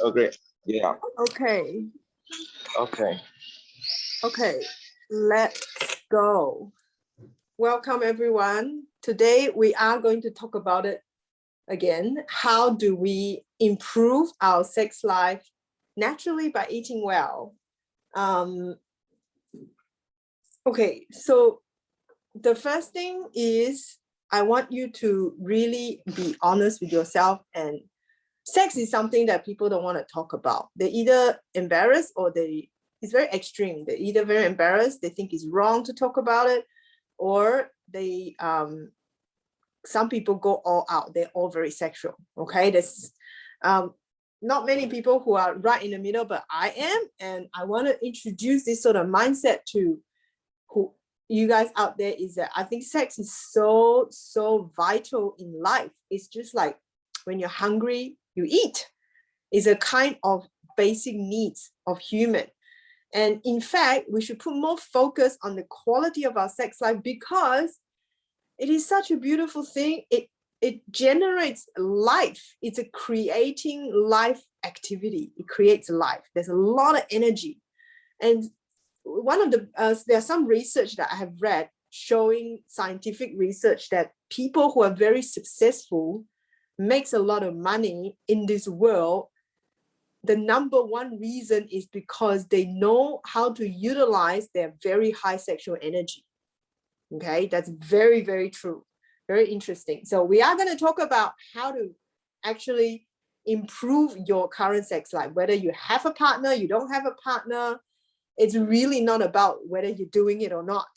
Oh, great. Yeah. Okay. Okay. Okay. Let's go. Welcome, everyone. Today, we are going to talk about it again. How do we improve our sex life naturally by eating well? Okay, so the first thing is I want you to really be honest with yourself, and sex is something that people don't want to talk about. They're either embarrassed or it's very extreme. They're either very embarrassed, they think it's wrong to talk about it, or they some people go all out. They're all very sexual. Okay, there's not many people who are right in the middle, but I am, and I want to introduce this sort of mindset to who you guys out there. Is that I think sex is so vital in life. It's just like when you're hungry, you eat. It's a kind of basic needs of human. And in fact, we should put more focus on the quality of our sex life, because it is such a beautiful thing. It generates life. It's a creating life activity. It creates life. There's a lot of energy. And one of the, there's some research that I have read showing scientific research that people who are very successful makes a lot of money in this world. The number one reason is because they know how to utilize their very high sexual energy. Okay, that's very, very true. Very interesting. So we are going to talk about how to actually improve your current sex life, whether you have a partner, you don't have a partner. It's really not about whether you're doing it or not.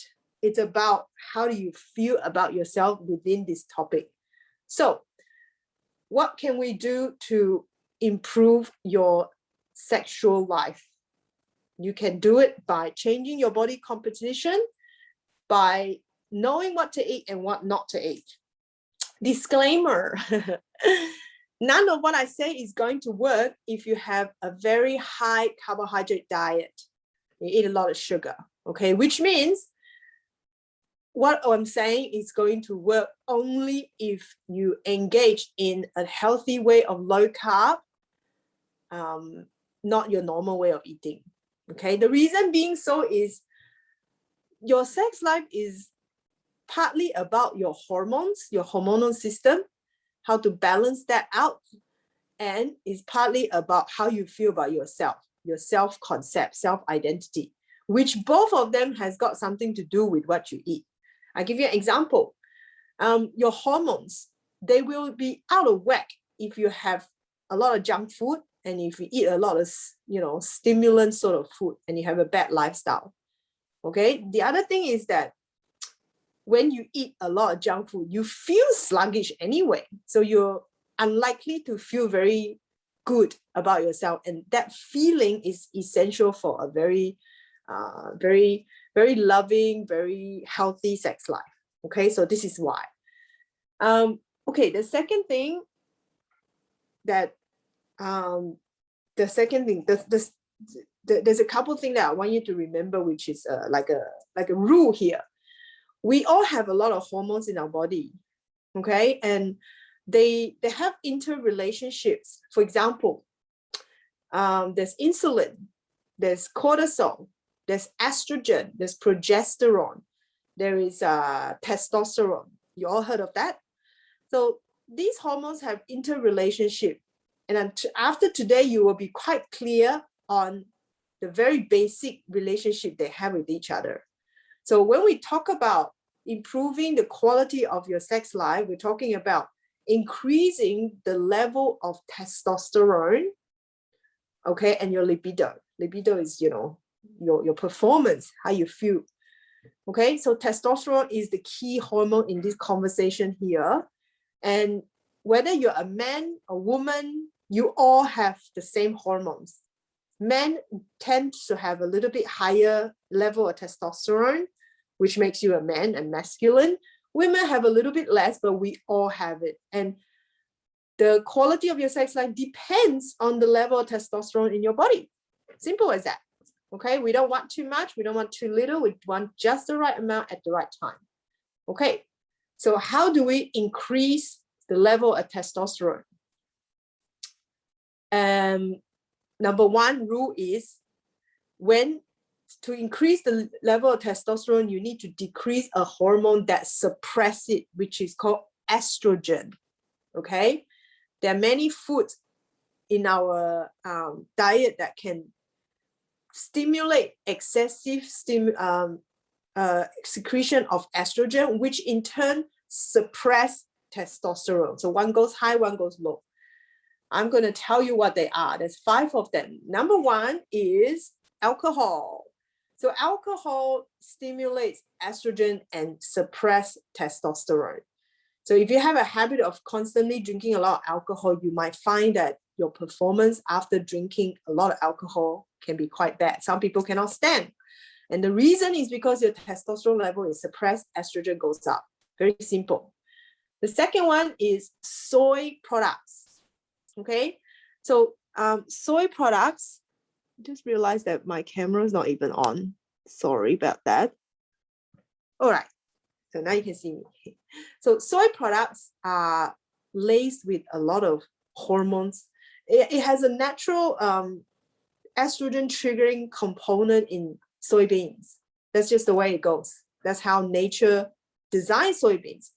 It's about how do you feel about yourself within this topic. So what can we do to improve your sexual life? You can do it by changing your body composition, by knowing what to eat and what not to eat. Disclaimer, none of what I say is going to work if you have a very high carbohydrate diet. You eat a lot of sugar, okay? Which means what I'm saying is going to work only if you engage in a healthy way of low carb, not your normal way of eating, okay? The reason being so is your sex life is partly about your hormones, your hormonal system, how to balance that out, and is partly about how you feel about yourself, your self-concept, self-identity, which both of them has got something to do with what you eat. I'll give you an example. Your hormones, they will be out of whack if you have a lot of junk food and if you eat a lot of, stimulant sort of food and you have a bad lifestyle. Okay. The other thing is that when you eat a lot of junk food, you feel sluggish anyway. So you're unlikely to feel very good about yourself. And that feeling is essential for a very, very, very loving, very healthy sex life. Okay, so this is why. Okay, the second thing that, there's a couple things that I want you to remember, which is like a rule here. We all have a lot of hormones in our body, okay? And they have interrelationships. For example, there's insulin, there's cortisol, there's estrogen, there's progesterone, there is testosterone. You all heard of that? So these hormones have interrelationship. And after today, you will be quite clear on the very basic relationship they have with each other. So when we talk about improving the quality of your sex life, we're talking about increasing the level of testosterone, okay, and your libido. Libido is, your performance, how you feel. Okay, so testosterone is the key hormone in this conversation here. And whether you're a man, a woman, you all have the same hormones. Men tend to have a little bit higher level of testosterone, which makes you a man and masculine. Women have a little bit less, but we all have it. And the quality of your sex life depends on the level of testosterone in your body. Simple as that. Okay, we don't want too much, we don't want too little, we want just the right amount at the right time. Okay, so how do we increase the level of testosterone? Number one rule is to increase the level of testosterone, you need to decrease a hormone that suppresses it, which is called estrogen. Okay, there are many foods in our diet that can stimulate excessive secretion of estrogen, which in turn suppress testosterone. So one goes high, one goes low. I'm going to tell you what they are. There's 5 of them. Number one is alcohol. So alcohol stimulates estrogen and suppress testosterone. So if you have a habit of constantly drinking a lot of alcohol, you might find that your performance after drinking a lot of alcohol can be quite bad. Some people cannot stand. And the reason is because your testosterone level is suppressed, estrogen goes up. Very simple. The second one is soy products. Okay, so soy products, just realized that my camera is not even on. Sorry about that. All right, so now you can see me. So soy products are laced with a lot of hormones. It has a natural estrogen triggering component in soybeans. That's just the way it goes. That's how nature designed soybeans.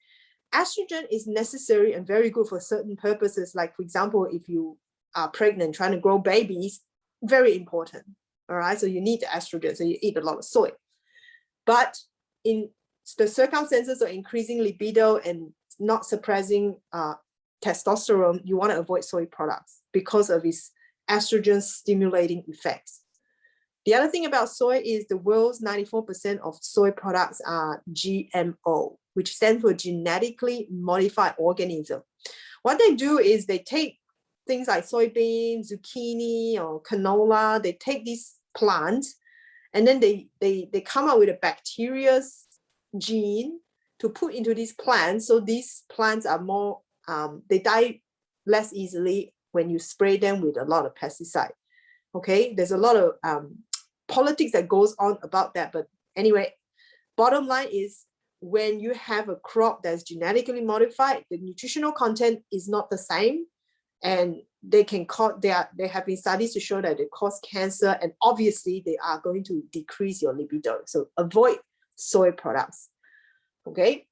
Estrogen is necessary and very good for certain purposes. Like, for example, if you are pregnant, trying to grow babies, very important. All right, so you need the estrogen, so you eat a lot of soy. But in the circumstances of increasing libido and not suppressing testosterone, you want to avoid soy products because of its estrogen stimulating effects. The other thing about soy is the world's 94% of soy products are GMO, which stands for genetically modified organism. What they do is they take things like soybean, zucchini, or canola. They take these plants and then they come up with a bacteria's gene to put into these plants. So these plants are more, they die less easily when you spray them with a lot of pesticide. Okay, there's a lot of politics that goes on about that. But anyway, bottom line is when you have a crop that's genetically modified, the nutritional content is not the same. And they can cause, there have been studies to show that they cause cancer, and obviously they are going to decrease your libido. So avoid soy products. Okay.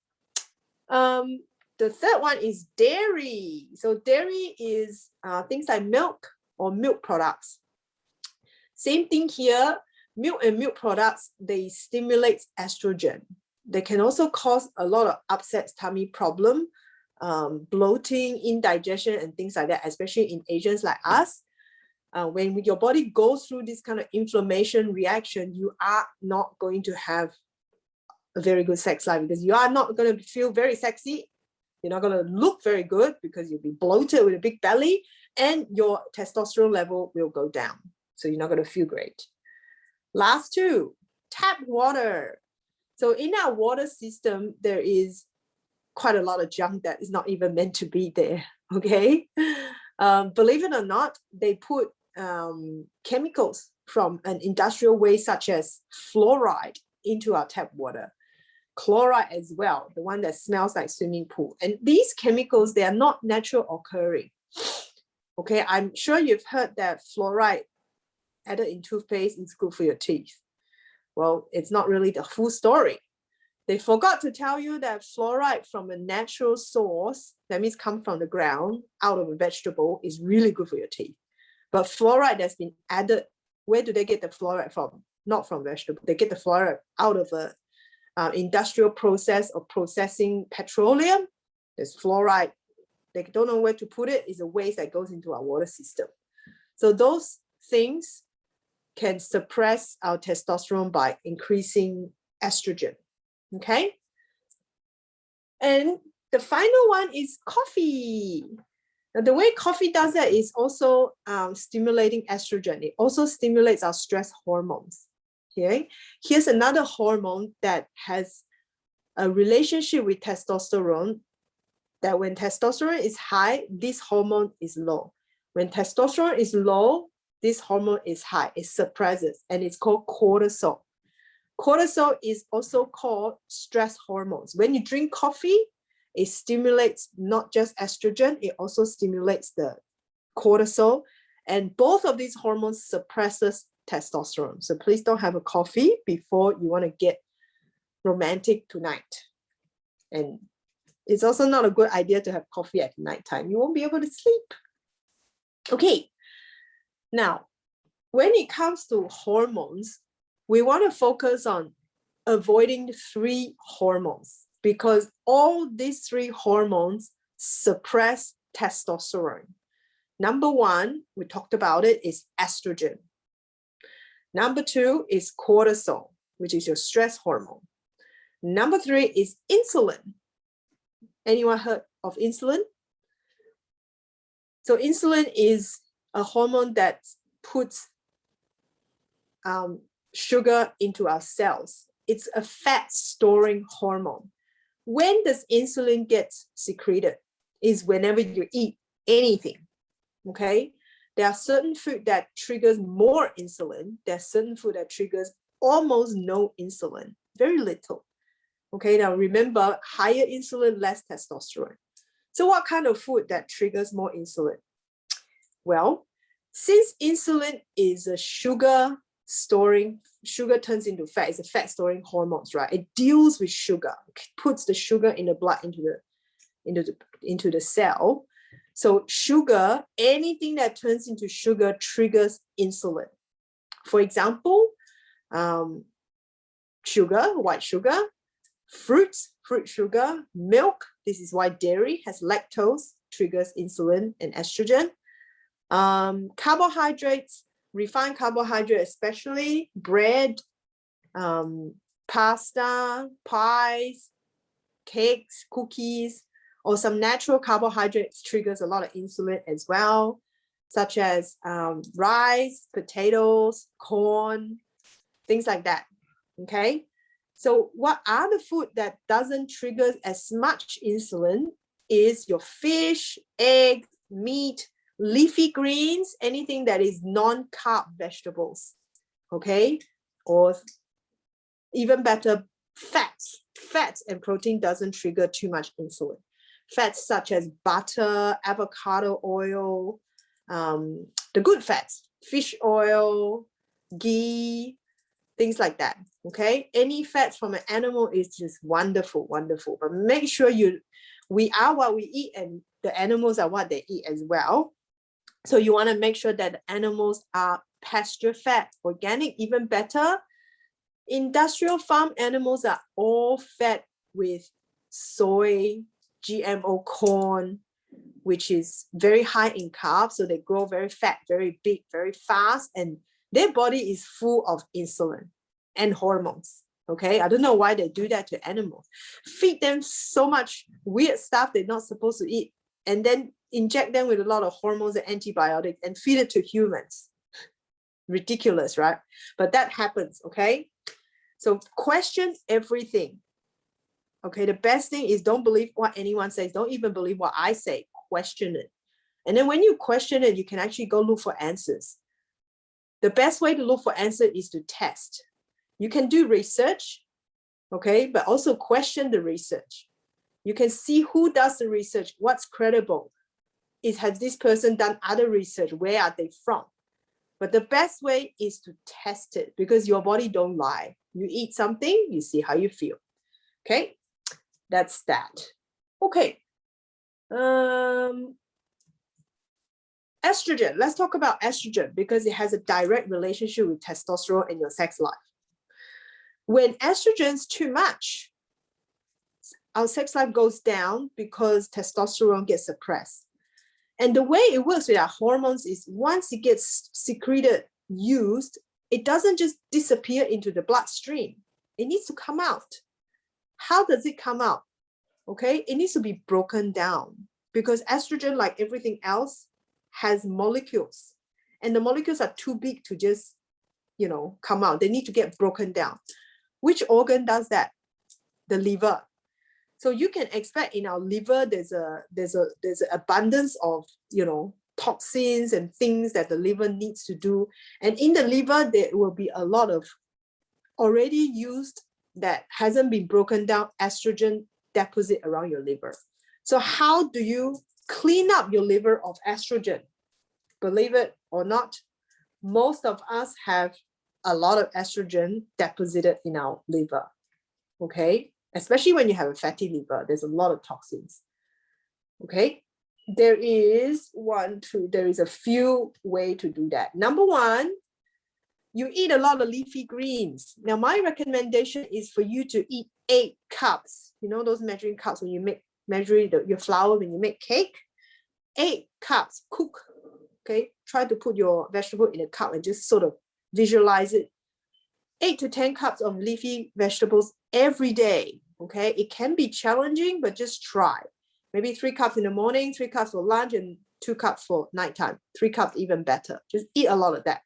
The third one is dairy. So dairy is things like milk or milk products. Same thing here. Milk and milk products, they stimulate estrogen. They can also cause a lot of upset tummy problem, bloating, indigestion, and things like that, especially in Asians like us. When your body goes through this kind of inflammation reaction, you are not going to have a very good sex life because you are not going to feel very sexy. You're not going to look very good because you'll be bloated with a big belly, and your testosterone level will go down. So you're not going to feel great. Last two, tap water. So in our water system, there is quite a lot of junk that is not even meant to be there, okay? Believe it or not, they put chemicals from an industrial waste such as fluoride into our tap water. Chloride as well, the one that smells like swimming pool. And these chemicals, they are not natural occurring. Okay, I'm sure you've heard that fluoride added in toothpaste is good for your teeth. Well, it's not really the full story. They forgot to tell you that fluoride from a natural source, that means come from the ground, out of a vegetable, is really good for your teeth. But fluoride that's been added, where do they get the fluoride from? Not from vegetable. They get the fluoride out of a industrial process of processing petroleum. There's fluoride. They don't know where to put it. It's a waste that goes into our water system. So those things can suppress our testosterone by increasing estrogen. Okay. And the final one is coffee. Now, the way coffee does that is also stimulating estrogen. It also stimulates our stress hormones. Okay. Here's another hormone that has a relationship with testosterone, that when testosterone is high, this hormone is low. When testosterone is low, this hormone is high. It suppresses, and it's called cortisol. Cortisol is also called stress hormones. When you drink coffee, it stimulates not just estrogen, it also stimulates the cortisol, And both of these hormones suppresses testosterone. So please don't have a coffee before you want to get romantic tonight. And it's also not a good idea to have coffee at nighttime. You won't be able to sleep. Okay. Now, when it comes to hormones, we want to focus on avoiding 3 hormones because all these 3 hormones suppress testosterone. Number 1, we talked about it, is estrogen. Number 2 is cortisol, which is your stress hormone. Number 3 is insulin. Anyone heard of insulin? So insulin is a hormone that puts sugar into our cells. It's a fat storing hormone. When does insulin get secreted? Is whenever you eat anything, okay? There are certain food that triggers more insulin. There's certain food that triggers almost no insulin, very little. Okay, now remember, higher insulin, less testosterone. So what kind of food that triggers more insulin? Well, since insulin is a sugar turns into fat, it's a fat storing hormones, right? It deals with sugar, puts the sugar in the blood into the cell. So sugar, anything that turns into sugar triggers insulin. For example, sugar, white sugar, fruits, fruit sugar, milk. This is why dairy has lactose, triggers insulin and estrogen. Carbohydrates, refined carbohydrate, especially bread, pasta, pies, cakes, cookies, or some natural carbohydrates triggers a lot of insulin as well, such as rice, potatoes, corn, things like that. Okay. So what are the food that doesn't trigger as much insulin is your fish, egg, meat, leafy greens, anything that is non-carb vegetables, okay? Or even better, fats. Fats and protein doesn't trigger too much insulin. Fats such as butter, avocado oil, the good fats, fish oil, ghee, things like that, okay? Any fats from an animal is just wonderful, wonderful. But make sure we are what we eat and the animals are what they eat as well. So you want to make sure that the animals are pasture fed, organic, even better. Industrial farm animals are all fed with soy, GMO corn, which is very high in carbs. So they grow very fat, very big, very fast, and their body is full of insulin and hormones. Okay, I don't know why they do that to animals. Feed them so much weird stuff they're not supposed to eat, and then inject them with a lot of hormones and antibiotics and feed it to humans. Ridiculous, right? But that happens, okay? So question everything. Okay, the best thing is don't believe what anyone says. Don't even believe what I say. Question it. And then when you question it, you can actually go look for answers. The best way to look for answers is to test. You can do research, okay, but also question the research. You can see who does the research, what's credible. Has this person done other research? Where are they from? But the best way is to test it because your body don't lie. You eat something, you see how you feel. Okay, that's that. Okay. Estrogen. Let's talk about estrogen because it has a direct relationship with testosterone in your sex life. When estrogen's too much, our sex life goes down because testosterone gets suppressed. And the way it works with our hormones is once it gets secreted, used, it doesn't just disappear into the bloodstream. It needs to come out. How does it come out? Okay, it needs to be broken down because estrogen, like everything else, has molecules. And the molecules are too big to just, come out. They need to get broken down. Which organ does that? The liver. So you can expect in our liver, there's an abundance of, toxins and things that the liver needs to do. And in the liver, there will be a lot of already used that hasn't been broken down estrogen deposit around your liver. So how do you clean up your liver of estrogen? believe it or not, most of us have a lot of estrogen deposited in our liver, okay? Especially when you have a fatty liver, there's a lot of toxins, okay? There is a few ways to do that. Number one, you eat a lot of leafy greens. Now, my recommendation is for you to eat 8 cups. You know those measuring cups when you measure your flour when you make cake? 8 cups, cook, okay? Try to put your vegetable in a cup and just sort of visualize it. 8 to 10 cups of leafy vegetables every day, okay? It can be challenging, but just try. Maybe 3 cups in the morning, 3 cups for lunch, and 2 cups for nighttime. 3 cups even better. Just eat a lot of that.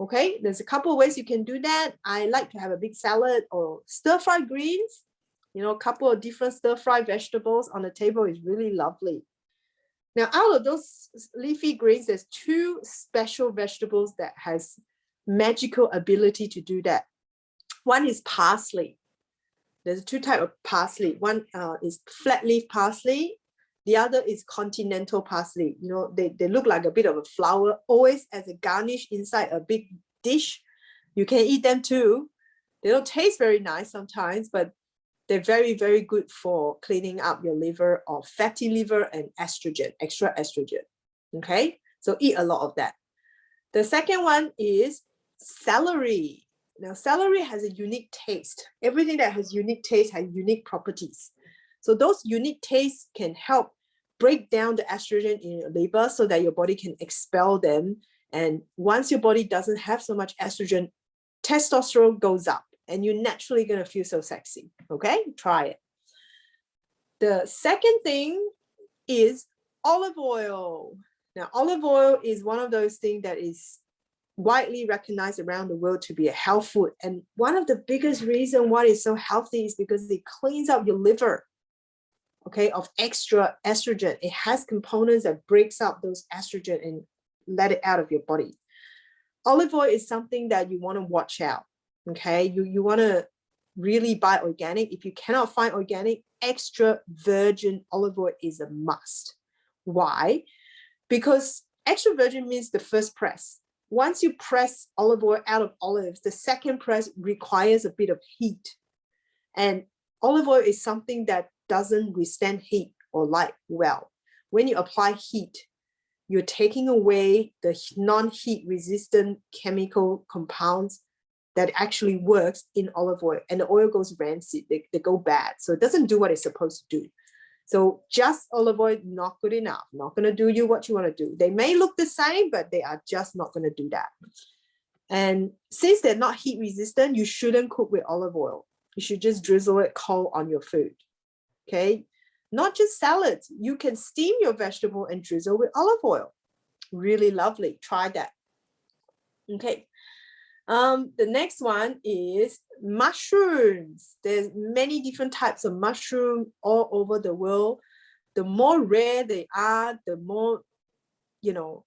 Okay, there's a couple of ways you can do that. I like to have a big salad or stir-fried greens. You know, a couple of different stir-fried vegetables on the table is really lovely. Now, out of those leafy greens, there's 2 special vegetables that has magical ability to do that. One is parsley. There's 2 types of parsley. One is flat leaf parsley. The other is continental parsley. You know, they look like a bit of a flower, always as a garnish inside a big dish. You can eat them too. They don't taste very nice sometimes, but they're very, very good for cleaning up your liver or fatty liver and estrogen, extra estrogen. Okay, so eat a lot of that. The second one is celery. Now, celery has a unique taste. Everything that has unique taste has unique properties. So those unique tastes can help break down the estrogen in your liver so that your body can expel them. And once your body doesn't have so much estrogen, testosterone goes up and you're naturally going to feel so sexy. Okay, try it. The second thing is olive oil. Now, olive oil is one of those things that is widely recognized around the world to be a health food. And one of the biggest reasons why it's so healthy is because it cleans up your liver, okay, of extra estrogen. It has components that breaks up those estrogen and let it out of your body. Olive oil is something that you want to watch out, okay? You want to really buy organic. If you cannot find organic, extra virgin olive oil is a must. Why? Because extra virgin means the first press. Once you press olive oil out of olives, the second press requires a bit of heat. And olive oil is something that doesn't withstand heat or light well. When you apply heat, you're taking away the non-heat resistant chemical compounds that actually works in olive oil, and the oil goes rancid, they go bad. So it doesn't do what it's supposed to do. So just olive oil, not good enough, not going to do you what you want to do. They may look the same, but they are just not going to do that. And since they're not heat resistant, you shouldn't cook with olive oil. You should just drizzle it cold on your food. Okay, not just salads. You can steam your vegetable and drizzle with olive oil. Really lovely. Try that. Okay. The next one is mushrooms. There's many different types of mushroom all over the world. The more rare they are, the more, you know,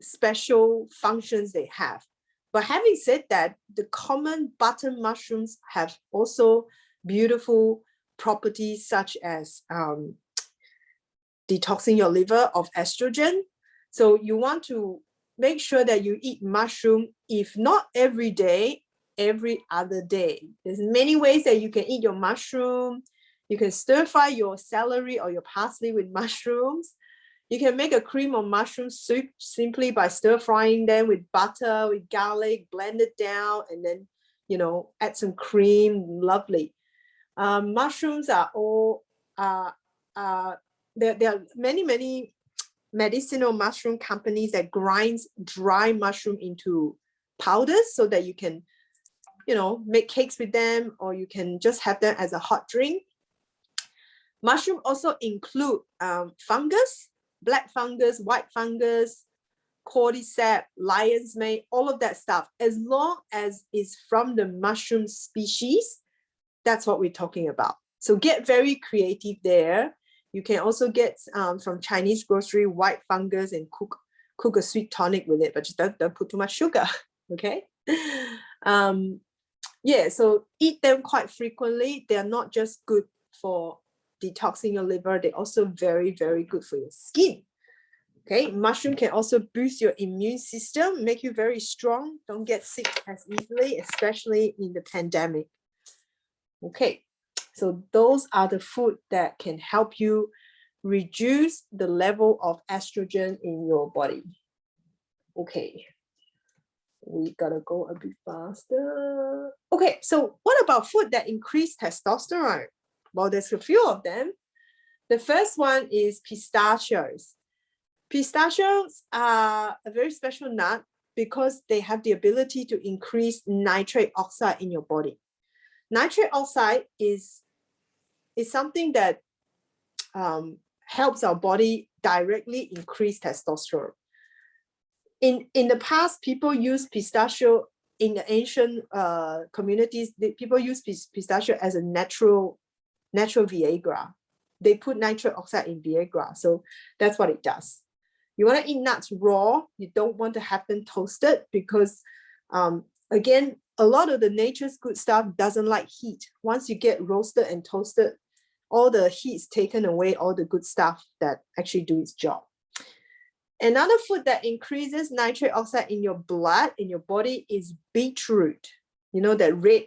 special functions they have. But having said that, the common button mushrooms have also beautiful properties such as detoxing your liver of estrogen. So you want to make sure that you eat mushroom, if not every day, every other day. There's many ways that you can eat your mushroom. You can stir fry your celery or your parsley with mushrooms. You can make a cream of mushroom soup simply by stir frying them with butter, with garlic, blend it down, and then, you know, add some cream. Lovely. Mushrooms are all, there are many medicinal mushroom companies that grinds dry mushroom into powders so that you can, you know, make cakes with them, or you can just have them as a hot drink. Mushroom also include fungus, black fungus, white fungus, cordyceps, lion's mane, all of that stuff. As long as it's from the mushroom species, that's what we're talking about. So get very creative there. You can also get from Chinese grocery white fungus and cook a sweet tonic with it, but just don't put too much sugar, okay? Yeah, so eat them quite frequently. They're not just good for detoxing your liver, they're also very, very good for your skin. Okay, mushroom can also boost your immune system, make you very strong. Don't get sick as easily, especially in the pandemic. Okay, so those are the food that can help you reduce the level of estrogen in your body. Okay, we gotta go a bit faster. Okay, so what about food that increase testosterone? Well, there's a few of them. The first one is pistachios. Pistachios are a very special nut because they have the ability to increase nitrate oxide in your body. Nitrate oxide is something that helps our body directly increase testosterone. In the past, people used pistachio in the ancient communities. People use pistachio as a natural Viagra. They put nitric oxide in Viagra, so that's what it does. You want to eat nuts raw. You don't want to have them toasted because, again, a lot of the nature's good stuff doesn't like heat. Once you get roasted and toasted, all the heat is taken away, all the good stuff that actually do its job. Another food that increases nitric oxide in your blood, in your body, is beetroot. You know, that red,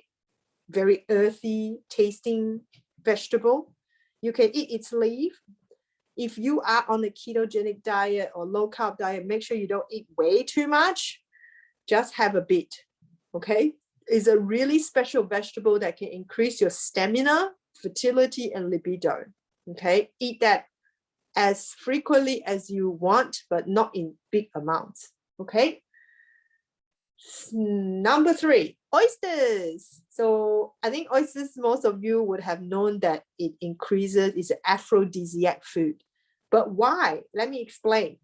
very earthy tasting vegetable. You can eat its leaf. If you are on a ketogenic diet or low carb diet, make sure you don't eat way too much. Just have a bit, okay? It's a really special vegetable that can increase your stamina, fertility, and libido, okay? Eat that as frequently as you want, but not in big amounts, okay? Number 3, oysters. So I think oysters, most of you would have known that it increases, it's an aphrodisiac food. But why? Let me explain.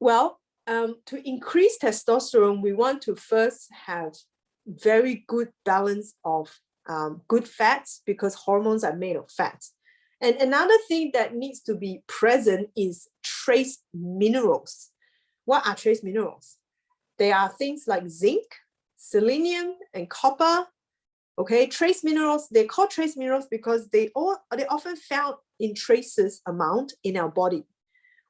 Well, to increase testosterone, we want to first have very good balance of good fats, because hormones are made of fats. And another thing that needs to be present is trace minerals. What are trace minerals? They are things like zinc, selenium, and copper. Okay, trace minerals, they call trace minerals because they often found in traces amount in our body.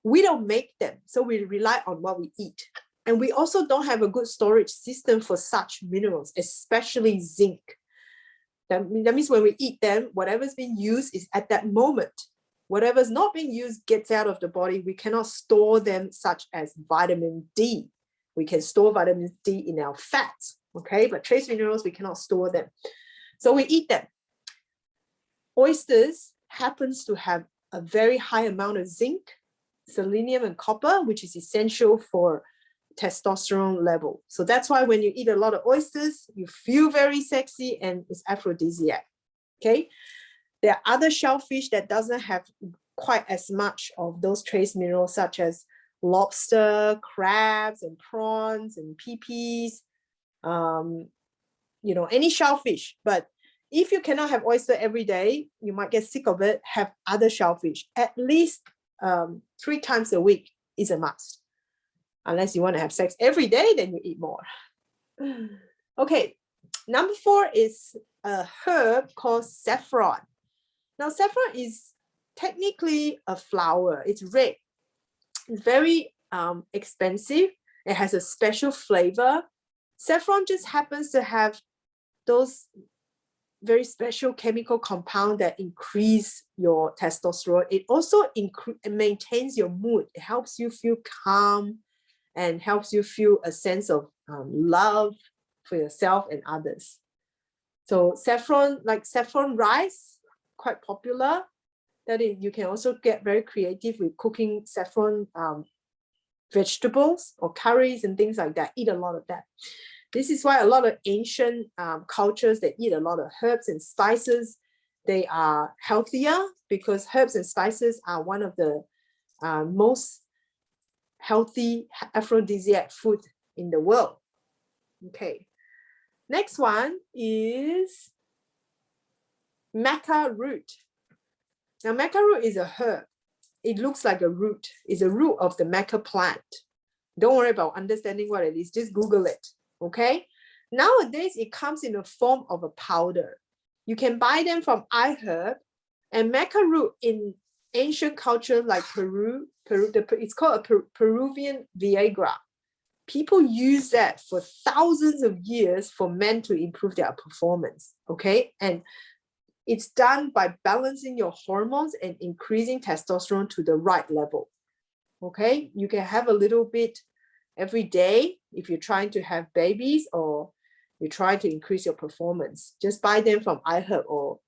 We don't make them, so we rely on what we eat. And we also don't have a good storage system for such minerals, especially zinc. That means when we eat them, whatever's being used is at that moment. Whatever's not being used gets out of the body. We cannot store them, such as vitamin D. We can store vitamin D in our fats, okay? But trace minerals, we cannot store them. So we eat them. Oysters happens to have a very high amount of zinc, selenium, and copper, which is essential for testosterone level. So that's why when you eat a lot of oysters, you feel very sexy and it's aphrodisiac, okay? There are other shellfish that doesn't have quite as much of those trace minerals, such as lobster, crabs, and prawns, and peepees, you know, any shellfish. But if you cannot have oyster every day, you might get sick of it. Have other shellfish. At least 3 times a week is a must. Unless you want to have sex every day, then you eat more. Okay, number 4 is a herb called saffron. Now, saffron is technically a flower. It's red. It's very expensive. It has a special flavor. Saffron just happens to have those very special chemical compound that increase your testosterone. It also maintains your mood. It helps you feel calm and helps you feel a sense of love for yourself and others. So saffron, like saffron rice, quite popular. That is, you can also get very creative with cooking saffron vegetables or curries and things like that. Eat a lot of that. This is why a lot of ancient cultures that eat a lot of herbs and spices, they are healthier, because herbs and spices are one of the most healthy aphrodisiac food in the world. Okay, next one is maca root. Now, maca root is a herb. It looks like a root. It's a root of the maca plant. Don't worry about understanding what it is. Just Google it, okay? Nowadays, it comes in the form of a powder. You can buy them from iHerb, and maca root in ancient culture like Peru, it's called a Peruvian Viagra. People use that for thousands of years for men to improve their performance, okay? And it's done by balancing your hormones and increasing testosterone to the right level, okay? You can have a little bit every day if you're trying to have babies or you try to increase your performance. Just buy them from iHerb, or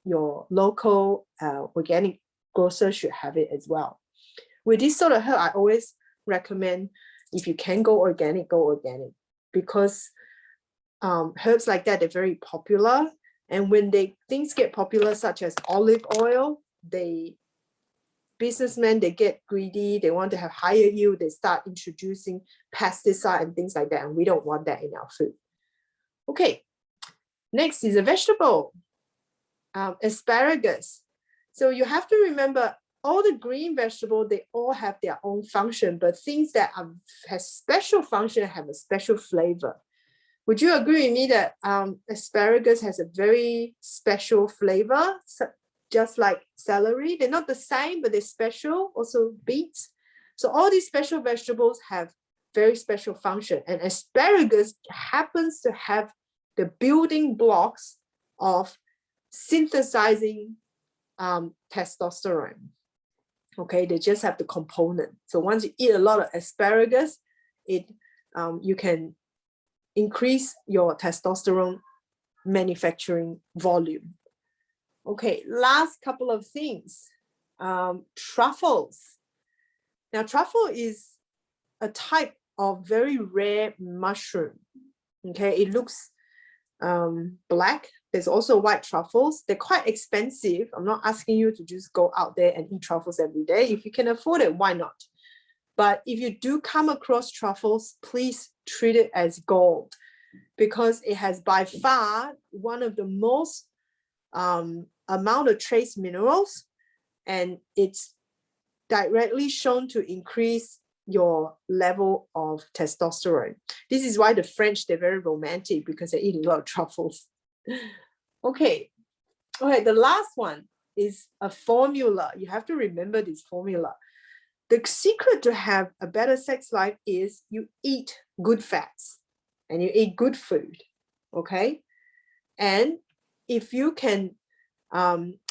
your local organic grocer should have it as well. With this sort of herb, I always recommend, if you can go organic, because herbs like that, they're very popular. And when things get popular, such as olive oil, businessmen, they get greedy, they want to have higher yield, they start introducing pesticide and things like that, and we don't want that in our food. Okay, next is a vegetable, asparagus. So you have to remember, all the green vegetables, they all have their own function, but things that have special function have a special flavor. Would you agree with me that asparagus has a very special flavor, just like celery? They're not the same, but they're special. Also beets. So all these special vegetables have very special function, and asparagus happens to have the building blocks of synthesizing testosterone. Okay, they just have the component. So once you eat a lot of asparagus, you can increase your testosterone manufacturing volume. Okay, last couple of things. Truffles. Now, truffle is a type of very rare mushroom. Okay, it looks black. There's also white truffles. They're quite expensive. I'm not asking you to just go out there and eat truffles every day. If you can afford it, why not? But if you do come across truffles, please treat it as gold, because it has by far one of the most amount of trace minerals, and it's directly shown to increase your level of testosterone. This is why the French, they're very romantic, because they eat a lot of truffles. Okay, the last one is a formula. You have to remember this formula. The secret to have a better sex life is you eat good fats and you eat good food, okay? And if you can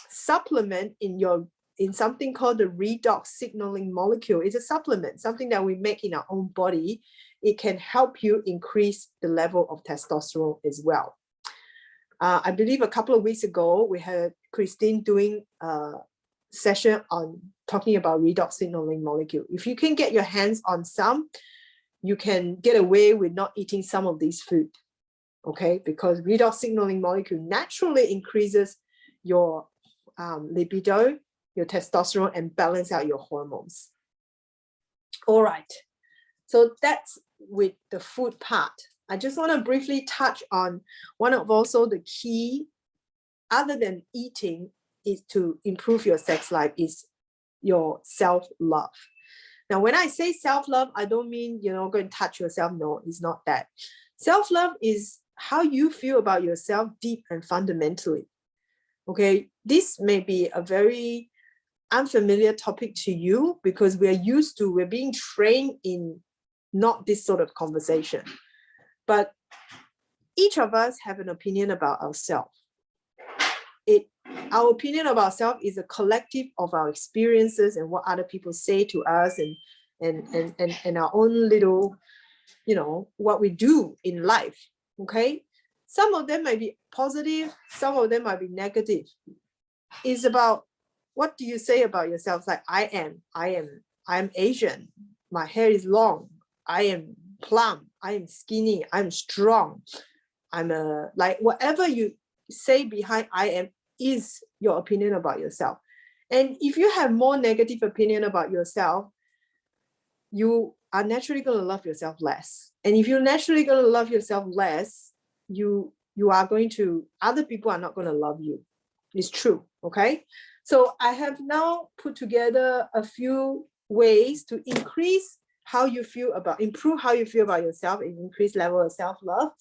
supplement in something called the redox signaling molecule, it's a supplement, something that we make in our own body. It can help you increase the level of testosterone as well. I believe a couple of weeks ago, we had Christine doing a session on talking about redox signaling molecule. If you can get your hands on some, you can get away with not eating some of these food, okay? Because redox signaling molecule naturally increases your libido, your testosterone, and balance out your hormones. All right, so that's with the food part. I just want to briefly touch on one of also the key, other than eating, is to improve your sex life, is your self-love. Now, when I say self-love, I don't mean, go and touch yourself. No, it's not that. Self-love is how you feel about yourself deep and fundamentally. Okay, this may be a very unfamiliar topic to you, because we're being trained in not this sort of conversation. But each of us have an opinion about ourselves. Our opinion of ourselves is a collective of our experiences and what other people say to us, and our own little, what we do in life. Okay, some of them might be positive, some of them might be negative. It's about, what do you say about yourself? Like, I'm Asian, my hair is long, I am plump, I am skinny, I'm strong, like whatever you say behind I am is your opinion about yourself. And if you have more negative opinion about yourself, you are naturally going to love yourself less. And if you're naturally going to love yourself less, other people are not going to love you. It's true, okay? So I have now put together a few ways to improve how you feel about yourself and increase level of self-love.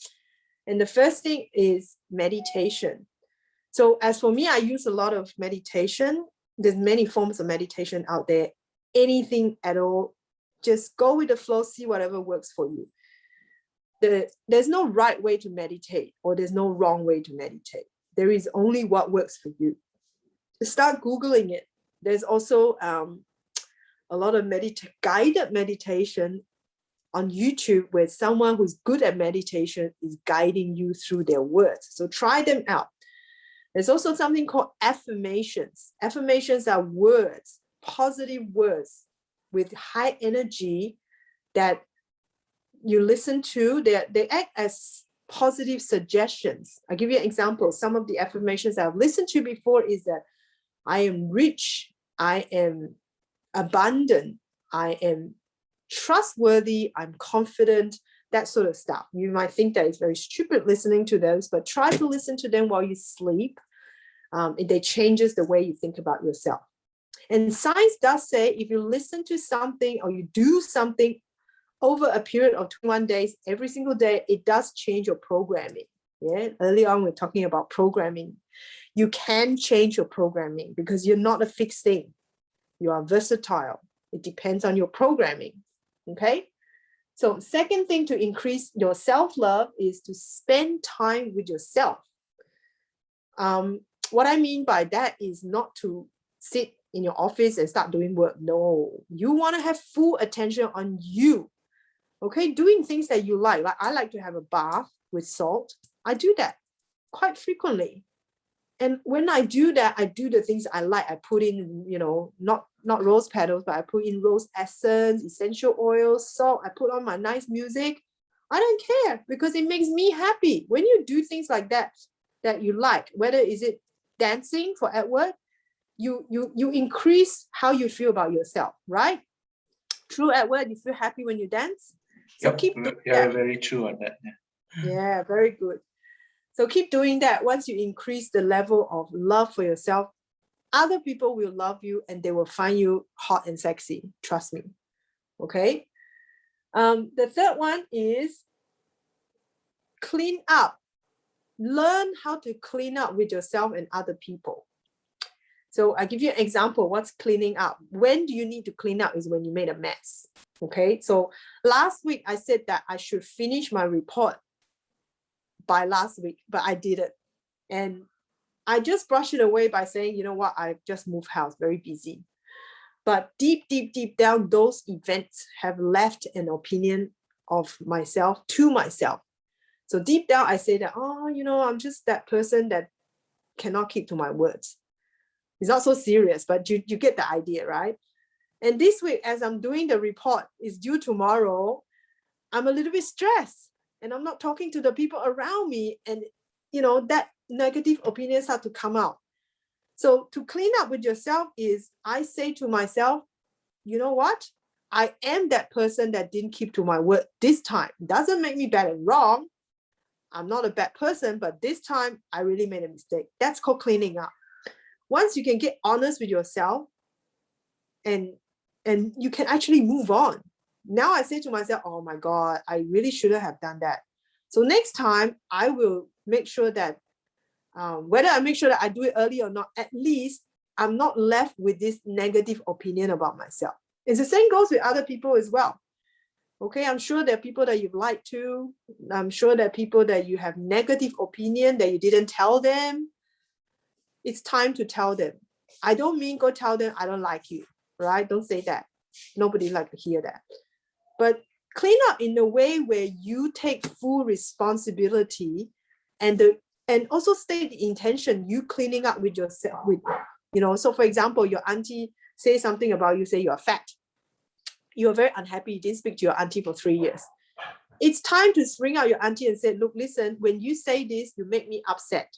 And the first thing is meditation. So as for me, I use a lot of meditation. there's many forms of meditation out there, anything at all. Just go with the flow, see whatever works for you. There's no right way to meditate, or there's no wrong way to meditate. There is only what works for you. Start Googling it. There's also a lot of guided meditation on YouTube, where someone who's good at meditation is guiding you through their words. So try them out. There's also something called affirmations. Affirmations are words, positive words with high energy that you listen to. They act as positive suggestions. I'll give you an example. Some of the affirmations I've listened to before is that I am rich, I am abundant, I am trustworthy, I'm confident, that sort of stuff. You might think that it's very stupid listening to those, but try to listen to them while you sleep. They changes the way you think about yourself. And science does say if you listen to something or you do something over a period of 21 days, every single day, it does change your programming. Yeah, early on, we're talking about programming. You can change your programming because you're not a fixed thing. You are versatile. It depends on your programming. Okay. So second thing to increase your self-love is to spend time with yourself. What I mean by that is not to sit in your office and start doing work. No, you want to have full attention on you. Okay, doing things that you like I like to have a bath with salt. I do that quite frequently. And when I do that, I do the things I like. I put in, not rose petals, but I put in rose essence, essential oils, salt. I put on my nice music. I don't care because it makes me happy. When you do things like that you like, whether is it dancing for Edward, you increase how you feel about yourself, right? True, Edward, you feel happy when you dance? So yep, keep doing yeah, that. very true on that. Yeah, very good. So keep doing that. Once you increase the level of love for yourself, other people will love you and they will find you hot and sexy. Trust me. Okay. The third one is clean up. Learn how to clean up with yourself and other people. So I give you an example. What's cleaning up? When do you need to clean up is when you made a mess. Okay. So last week I said that I should finish my report by last week, but I didn't. And I just brushed it away by saying, you know what, I just moved house, very busy. But deep down, those events have left an opinion of myself to myself. So deep down, I say that, I'm just that person that cannot keep to my words. It's not so serious, but you get the idea, right? And this week, as I'm doing the report, is due tomorrow, I'm a little bit stressed. And I'm not talking to the people around me. And, that negative opinions start to come out. So to clean up with yourself is I say to myself, you know what? I am that person that didn't keep to my word this time. Doesn't make me bad and wrong. I'm not a bad person, but this time I really made a mistake. That's called cleaning up. Once you can get honest with yourself and you can actually move on. Now I say to myself, oh my God, I really shouldn't have done that. So next time I will make sure that whether I make sure that I do it early or not, at least I'm not left with this negative opinion about myself. It's the same goes with other people as well. Okay, I'm sure there are people that you've lied to. I'm sure there are people that you have negative opinion that you didn't tell them. It's time to tell them. I don't mean go tell them I don't like you, right? Don't say that. Nobody like to hear that. But clean up in a way where you take full responsibility and also state the intention you cleaning up with yourself. So for example, your auntie say something about you, say you're fat. You're very unhappy. You didn't speak to your auntie for 3 years. It's time to bring out your auntie and say, look, listen, when you say this, you make me upset.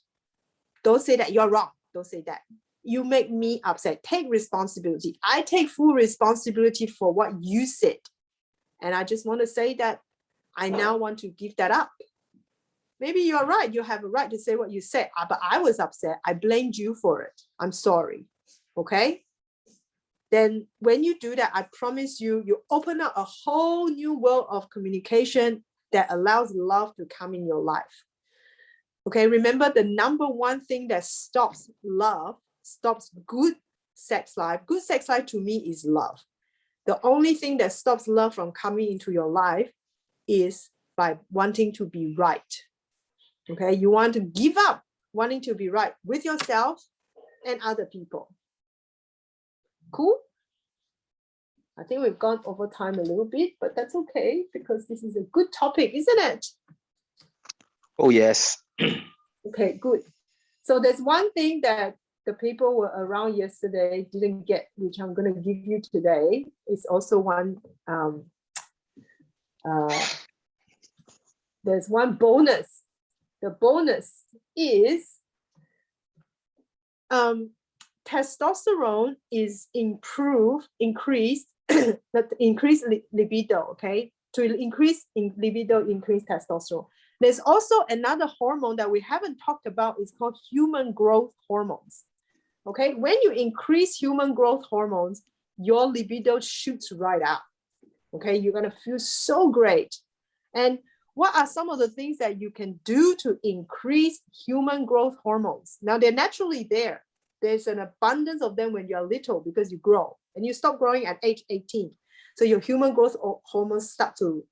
Don't say that you're wrong. Don't say that. You make me upset. Take responsibility. I take full responsibility for what you said. And I just want to say that I now want to give that up. Maybe you're right. You have a right to say what you said, but I was upset. I blamed you for it. I'm sorry. Okay? Then when you do that, I promise you, you open up a whole new world of communication that allows love to come in your life. Okay, remember the number one thing that stops love, stops good sex life. Good sex life to me is love. The only thing that stops love from coming into your life is by wanting to be right. Okay, you want to give up wanting to be right with yourself and other people. Cool? I think we've gone over time a little bit, but that's okay because this is a good topic, isn't it? Oh, yes. Okay, good. So there's one thing that the people were around yesterday didn't get, which I'm going to give you today. It's also one, there's one bonus. The bonus is testosterone is increased, that increase libido, okay? To increase in libido, increase testosterone. There's also another hormone that we haven't talked about. It's called human growth hormones. Okay, when you increase human growth hormones, your libido shoots right out. Okay, you're gonna feel so great. And what are some of the things that you can do to increase human growth hormones? Now they're naturally there. There's an abundance of them when you're little because you grow and you stop growing at age 18. So your human growth hormones start to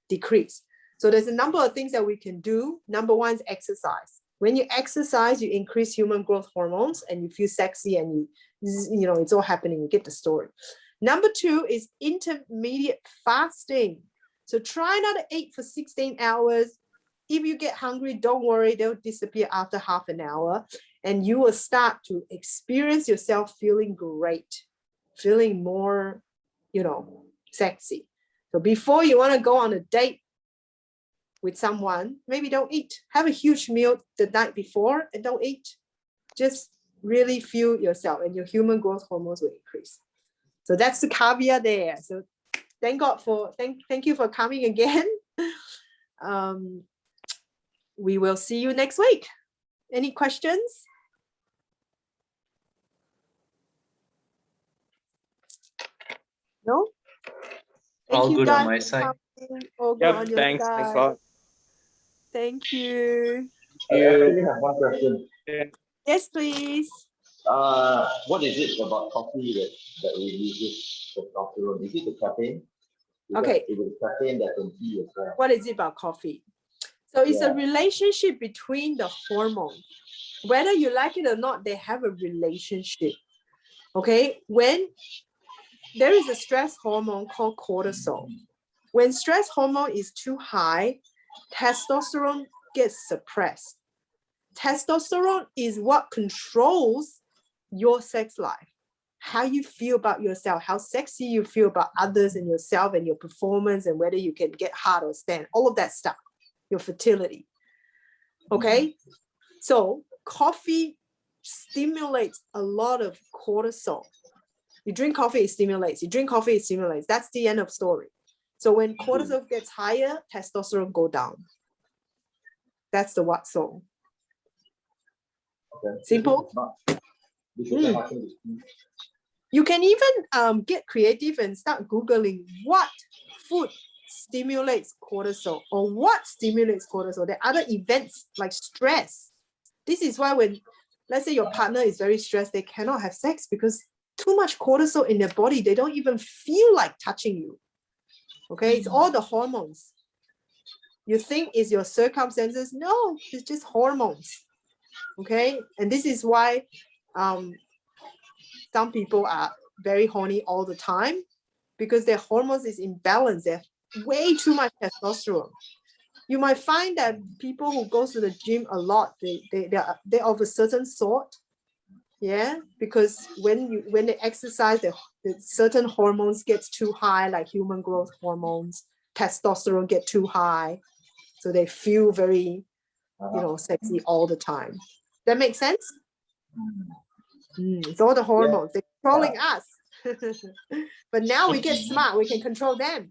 decrease. So there's a number of things that we can do. Number one is exercise. When you exercise, you increase human growth hormones and you feel sexy and you know, it's all happening. You get the story. Number two is intermediate fasting. So try not to eat for 16 hours. If you get hungry, don't worry, they'll disappear after half an hour. And you will start to experience yourself feeling great, feeling more, you know, sexy. So before you want to go on a date with someone, maybe don't eat. Have a huge meal the night before and don't eat. Just really feel yourself and your human growth hormones will increase. So that's the caveat there. So thank God for, thank you for coming again. We will see you next week. Any questions? No? Thank All you good guys on my for side. coming. All good Yep, on your thanks. side. Thanks a lot. Thank you. I actually have one question. Yes, please. What is it about coffee that releases testosterone? Is it the caffeine? Because Okay. it is caffeine that can tea as well. What is it about coffee? So it's a relationship between the hormones. Whether you like it or not, they have a relationship. Okay. When there is a stress hormone called cortisol. When stress hormone is too high, testosterone gets suppressed. Testosterone is what controls your sex life, how you feel about yourself, how sexy you feel about others and yourself and your performance and whether you can get hard or stand, all of that stuff, your fertility. Okay, so coffee stimulates a lot of cortisol. You drink coffee, it stimulates. You drink coffee, it stimulates. That's the end of story. So when cortisol gets higher, testosterone go down. That's the what so. Okay. Simple. You can even get creative and start Googling what food stimulates cortisol or what stimulates cortisol. There are other events like stress. This is why when, let's say your partner is very stressed, they cannot have sex because too much cortisol in their body, they don't even feel like touching you. Okay, it's all the hormones. You think it's your circumstances? No, it's just hormones. Okay, and this is why some people are very horny all the time because their hormones is imbalanced. They have way too much testosterone. You might find that people who go to the gym a lot, they're of a certain sort. Yeah, because when they exercise, the certain hormones gets too high, like human growth hormones, testosterone get too high, so they feel very, you know, sexy all the time. That makes sense? It's all the hormones. They're controlling us. But now we get smart. We can control them.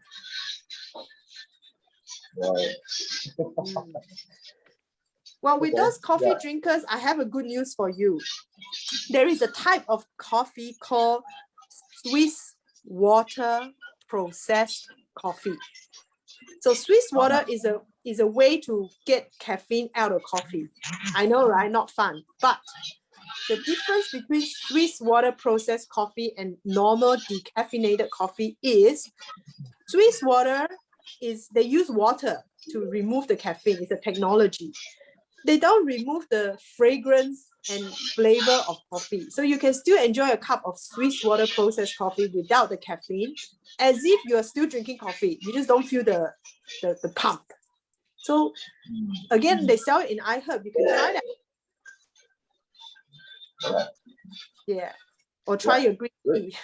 Well, with those coffee drinkers, I have a good news for you. There is a type of coffee called Swiss water processed coffee. So Swiss water is a way to get caffeine out of coffee. I know, right? Not fun. But the difference between Swiss water processed coffee and normal decaffeinated coffee is Swiss water they use water to remove the caffeine. It's a technology. They don't remove the fragrance and flavor of coffee. So you can still enjoy a cup of Swiss water processed coffee without the caffeine, as if you are still drinking coffee. You just don't feel the pump. So again, they sell it in iHerb. You can try that. Alright. Yeah. Or try your green tea.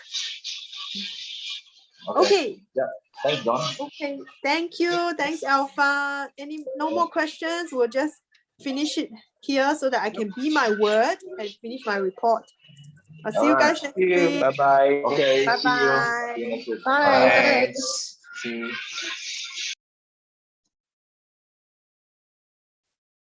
Okay. Yeah. Thanks, John. Okay. Thank you. Thanks, Alpha. No more questions? We'll just finish it here so that I can be my word and finish my report. I'll see you guys next week. Bye bye. Okay. Bye-bye. See you next week. Bye. Thanks. See you.